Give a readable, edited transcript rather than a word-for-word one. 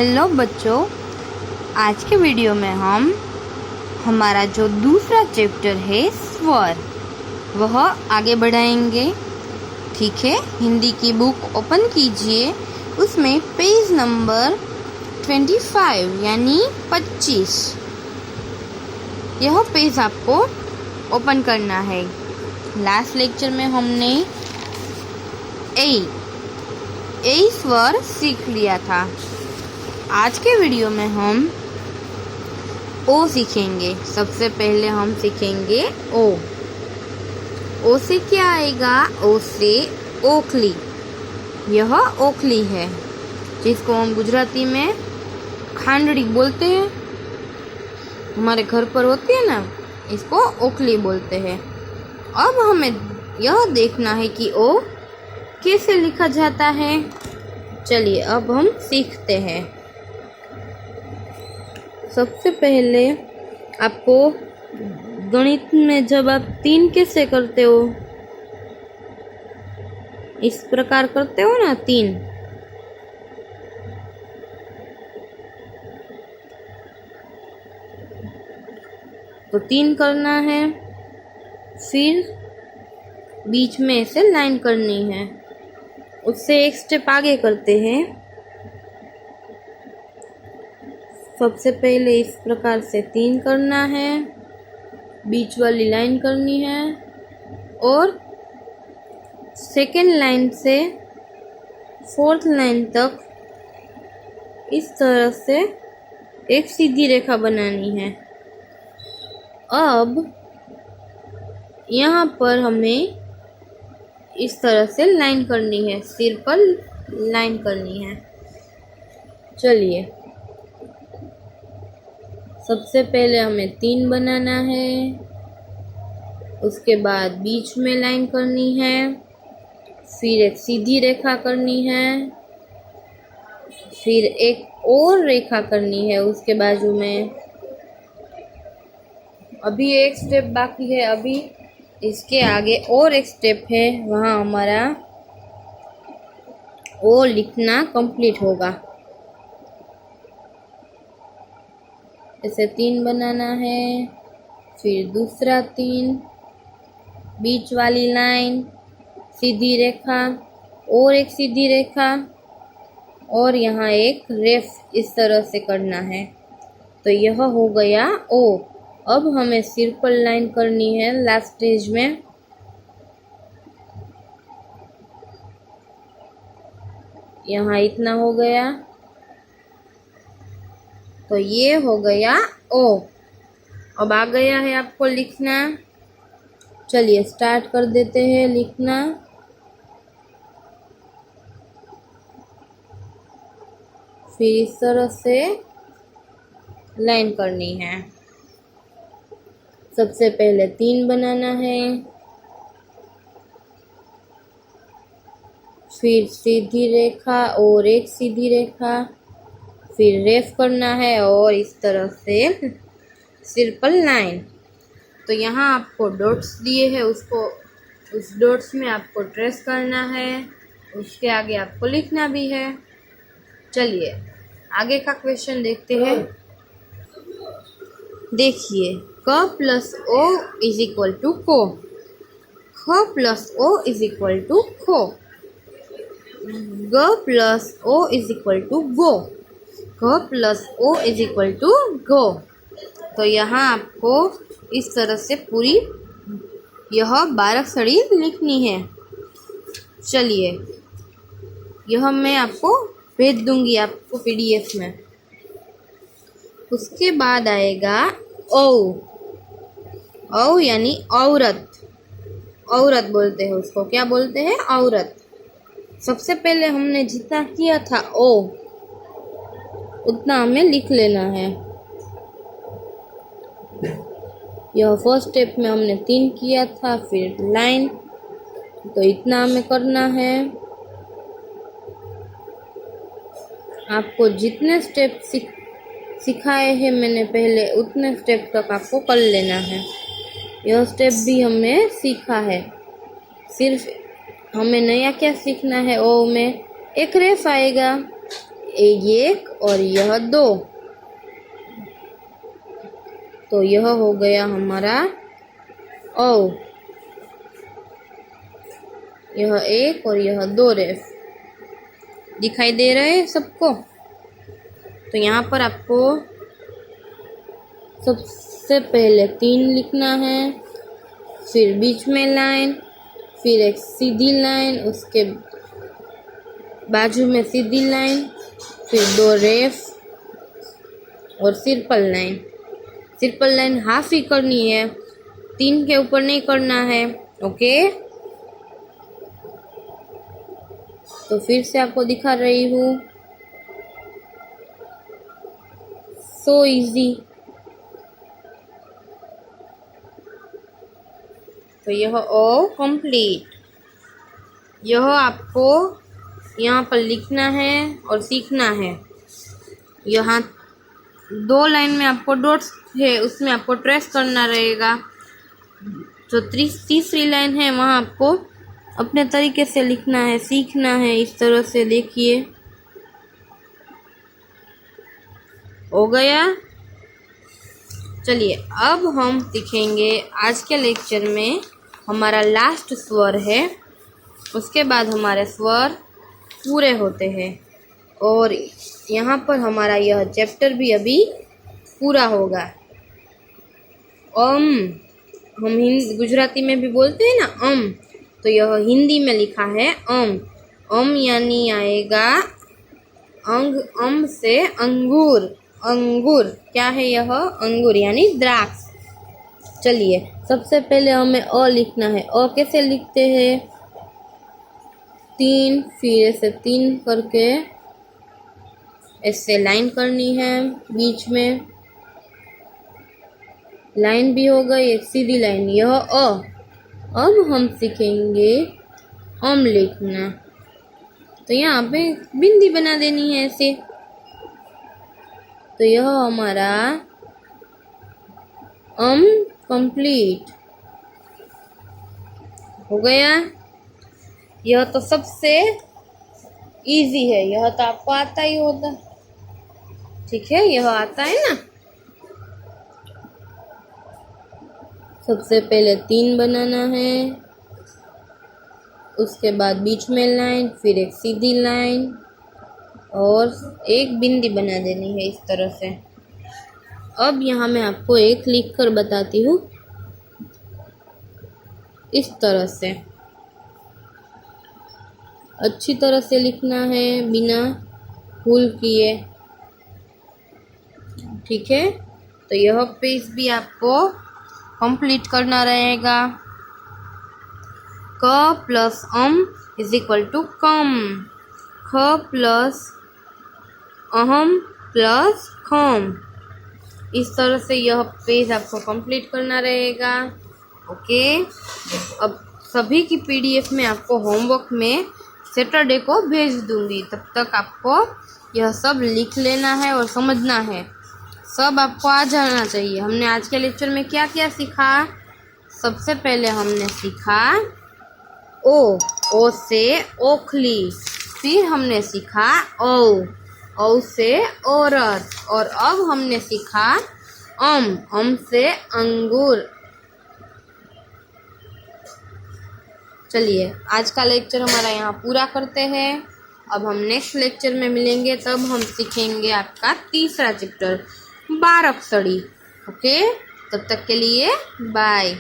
Hello बच्चों, आज के वीडियो में हम हमारा जो दूसरा चैप्टर है स्वर वह आगे बढ़ाएंगे। ठीक है, हिंदी की बुक ओपन कीजिए, उसमें पेज नंबर 25 यानी 25 यह पेज आपको ओपन करना है। लास्ट लेक्चर में हमने ए स्वर सीख लिया था। आज के वीडियो में हम ओ सीखेंगे। सबसे पहले हम सीखेंगे ओ। ओ से क्या आएगा? ओ से ओखली। यह ओखली है जिसको हम गुजराती में खांडड़ी बोलते हैं। हमारे घर पर होती है ना, इसको ओखली बोलते हैं। अब हमें यह देखना है कि ओ कैसे लिखा जाता है। चलिए अब हम सीखते हैं। सबसे पहले आपको गणित में जब आप 3 कैसे करते हो, इस प्रकार करते हो ना 3, तो 3 करना है, फिर बीच में ऐसे लाइन करनी है। उससे एक स्टेप आगे करते हैं। सबसे पहले इस प्रकार से 3 करना है, बीच वाली लाइन करनी है और सेकेंड लाइन से 4th लाइन तक इस तरह से एक सीधी रेखा बनानी है। अब यहाँ पर हमें इस तरह से लाइन करनी है, सिर पर लाइन करनी है। चलिए, सबसे पहले हमें 3 बनाना है, उसके बाद बीच में लाइन करनी है, फिर एक सीधी रेखा करनी है, फिर एक और रेखा करनी है उसके बाजू में। अभी एक स्टेप बाकी है, अभी इसके आगे और एक स्टेप है, वहाँ हमारा ओ लिखना कंप्लीट होगा। ऐसे 3 बनाना है, फिर दूसरा 3, बीच वाली लाइन, सीधी रेखा और एक सीधी रेखा और यहाँ एक रेफ इस तरह से करना है। तो यह हो गया ओ। अब हमें सिर पर लाइन करनी है लास्ट स्टेज में। यहाँ इतना हो गया, तो ये हो गया ओ। अब आ गया है आपको लिखना। चलिए स्टार्ट कर देते हैं लिखना। फिर इस तरह से लाइन करनी है। सबसे पहले 3 बनाना है, फिर सीधी रेखा और एक सीधी रेखा, फिर रेफ करना है और इस तरह से सिर पर लाइन। तो यहाँ आपको डॉट्स दिए हैं, उसको उस डॉट्स में आपको ट्रेस करना है, उसके आगे आपको लिखना भी है। चलिए आगे का क्वेश्चन देखते हैं। देखिए, क प्लस ओ इज इक्वल टू को। ख प्लस ओ इज इक्वल टू खो। ग प्लस ओ इज इक्वल टू गो। घ प्लस ओ इज इक्वल टू गो। तो यहाँ आपको इस तरह से पूरी यह 12 सड़ी लिखनी है। चलिए, यह मैं आपको भेज दूंगी आपको PDF में। उसके बाद आएगा ओ। ओ यानी औरत। औरत बोलते हैं उसको, क्या बोलते हैं? औरत। सबसे पहले हमने जितना किया था ओ, उतना हमें लिख लेना है। यह फर्स्ट स्टेप में हमने 3 किया था, फिर लाइन, तो इतना हमें करना है। आपको जितने स्टेप सिखाए हैं मैंने पहले, उतने स्टेप तक आपको कर लेना है। यह स्टेप भी हमने सीखा है। सिर्फ हमें नया क्या सीखना है, ओ में एक रेफ आएगा, एक और यह दो, तो यह हो गया हमारा ओ। यह एक और यह दो रेफ दिखाई दे रहे हैं सबको। तो यहाँ पर आपको सबसे पहले 3 लिखना है, फिर बीच में लाइन, फिर एक सीधी लाइन, उसके बाजू में सीधी लाइन, फिर 2 रेफ और सिर्पल लाइन। सिर्पल लाइन हाफ ही करनी है, 3 के ऊपर नहीं करना है। ओके, तो फिर से आपको दिखा रही हूँ। So easy. तो यह ओ कंप्लीट। यह आपको यहाँ पर लिखना है और सीखना है। यहाँ 2 लाइन में आपको डॉट्स है, उसमें आपको ट्रेस करना रहेगा। जो तीसरी लाइन है वहाँ आपको अपने तरीके से लिखना है, सीखना है। इस तरह से देखिए, हो गया। चलिए अब हम सीखेंगे आज के लेक्चर में हमारा लास्ट स्वर है, उसके बाद हमारे स्वर पूरे होते हैं और यहाँ पर हमारा यह चैप्टर भी अभी पूरा होगा। हम गुजराती में भी बोलते हैं ना तो यह हिंदी में लिखा है यानी आएगा से अंगूर। अंगूर क्या है? यह अंगूर यानी द्राक्ष। चलिए सबसे पहले हमें अ लिखना है। अ कैसे लिखते हैं? 3, फिर ऐसे 3 करके ऐसे लाइन करनी है, बीच में लाइन भी हो गई, एक सीधी लाइन। यह अ। अब हम सीखेंगे लिखना। तो यहाँ पे बिंदी बना देनी है ऐसे। तो यह हमारा कंप्लीट हो गया। यह तो सबसे इजी है, यह तो आपको आता ही होगा। ठीक है, यह आता है ना। सबसे पहले 3 बनाना है, उसके बाद बीच में लाइन, फिर एक सीधी लाइन और एक बिंदी बना देनी है इस तरह से। अब यहाँ मैं आपको एक लिख कर बताती हूँ, इस तरह से अच्छी तरह से लिखना है बिना भूल किए। ठीक है, तो यह पेज भी आपको कंप्लीट करना रहेगा। क प्लस इज इक्वल टू कम। ख प्लस अहम प्लस खम। इस तरह से यह पेज आपको कंप्लीट करना रहेगा। ओके, अब सभी की पीडीएफ में आपको होमवर्क में सैटरडे को भेज दूंगी। तब तक आपको यह सब लिख लेना है और समझना है। सब आपको आ जाना चाहिए। हमने आज के लेक्चर में क्या क्या सीखा? सबसे पहले हमने सीखा ओ से ओखली, फिर हमने सीखा औ से औरत, और अब हमने सीखा से अंगूर। चलिए आज का लेक्चर हमारा यहाँ पूरा करते हैं। अब हम नेक्स्ट लेक्चर में मिलेंगे, तब हम सीखेंगे आपका तीसरा चैप्टर 12 अक्षरी। ओके, तब तक के लिए बाय।